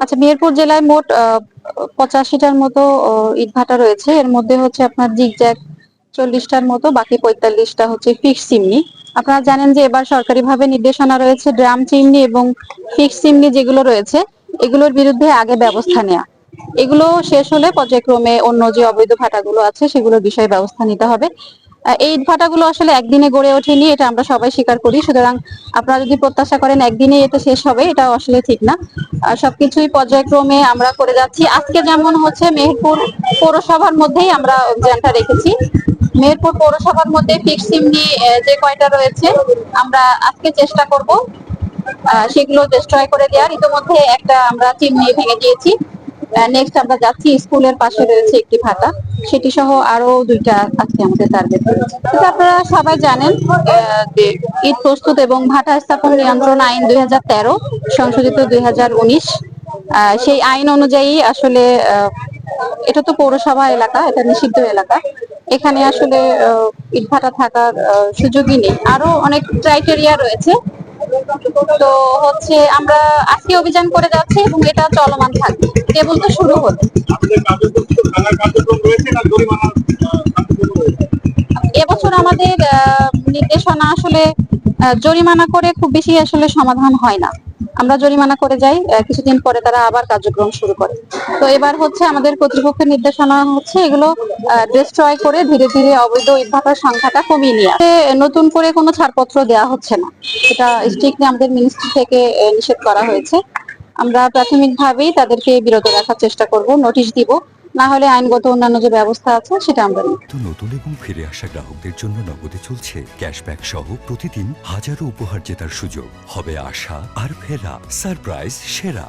আচ্ছা, মেহেরপুর জেলায় মোট 85টার মতো ইটভাটা রয়েছে। এর মধ্যে হচ্ছে আপনার জিগজ্যাগ 40টার মতো, বাকি 45টা হচ্ছে ফিক্সড চিমনি। আপনারা জানেন যে এবার সরকারিভাবে নির্দেশনা রয়েছে ড্রাম চিমনি এবং ফিক্সড চিমনি যেগুলো রয়েছে এগুলোর বিরুদ্ধে আগে ব্যবস্থা নেওয়া। এগুলো শেষ হলে পর্যায়ক্রমে অন্য যে অবৈধ ভাটাগুলো আছে সেগুলোর বিষয়ে ব্যবস্থা নিতে হবে। এই ইটভাটাগুলো আসলে একদিনে গড়ে ওঠেনি, এটা আমরা সবাই স্বীকার করি। সুতরাং আপনারা যদি প্রত্যাশা করেন একদিনে এটা শেষ হবে, এটা আসলে ঠিক না। সবকিছুই পর্যায়ক্রমে আমরা করে যাচ্ছি। আজকে যেমন হচ্ছে মেহেরপুর পৌরসভার মধ্যেই আমরা অভিযানটা রেখেছি। মেহেরপুর পৌরসভার মধ্যে ফিক্সড চিমনি যে কয়টা রয়েছে আমরা আজকে চেষ্টা করব সেগুলো ডিস্ট্রয় করে দেওয়ার। ইতিমধ্যে একটা আমরা চিমনি ভেঙে দিয়েছি। নেক্সট আমরা যাচ্ছি স্কুলের পাশে রয়েছে একটি ভাটা, সেটি সহ আরো দুইটা আজকে আমাদের টার্গেট রয়েছে। কিন্তু আপনারা সবাই জানেন যে ইট প্রস্তুত এবং ভাটা স্থাপন নিয়ন্ত্রণ আইন 2013 সংশোধিত 2019, সেই আইন অনুযায়ী আসলে এটা তো পৌরসভা এলাকা, এটা নিষিদ্ধ এলাকা। এখানে আসলে ইটভাটা থাকার সুযোগই নেই। আরো অনেক ক্রাইটেরিয়া রয়েছে। তো হচ্ছে আমরা আজকে অভিযান করে যাচ্ছি এবং এটা চলমান থাকবে, কেবল তো শুরু হলো। এবছর আমাদের নির্দেশনা আসলে জরিমানা করে খুব বেশি আসলে সমাধান হয় না। আমরা জরিমানা করে যাই, কিছুদিন পরে তারা আবার কার্যক্রম শুরু করে। তো এবার হচ্ছে আমাদের কর্তৃপক্ষের নির্দেশনা হচ্ছে এগুলো ডিস্ট্রয় করে ধীরে ধীরে অবৈধ ইটভাটার সংখ্যাটা কমিয়ে নিয়ে আসে। নতুন করে কোনো ছাড়পত্র দেওয়া হচ্ছে না, এটা স্ট্রিক্টলি আমাদের মিনিস্ট্রি থেকে নিষেধ করা হয়েছে। আমরা প্রাথমিকভাবেই তাদেরকে বিরত রাখার চেষ্টা করব, নোটিশ দিব, না হলে আইনগত অন্যান্য যে ব্যবস্থা আছে সেটা আমরা নিব। তো নতুন এবং ফিরে আসা গ্রাহকদের জন্য নগদে চলছে ক্যাশব্যাক সহ প্রতিদিন হাজারো উপহার জেতার সুযোগ। হবে আশা আর ফেরা, সারপ্রাইজ সেরা।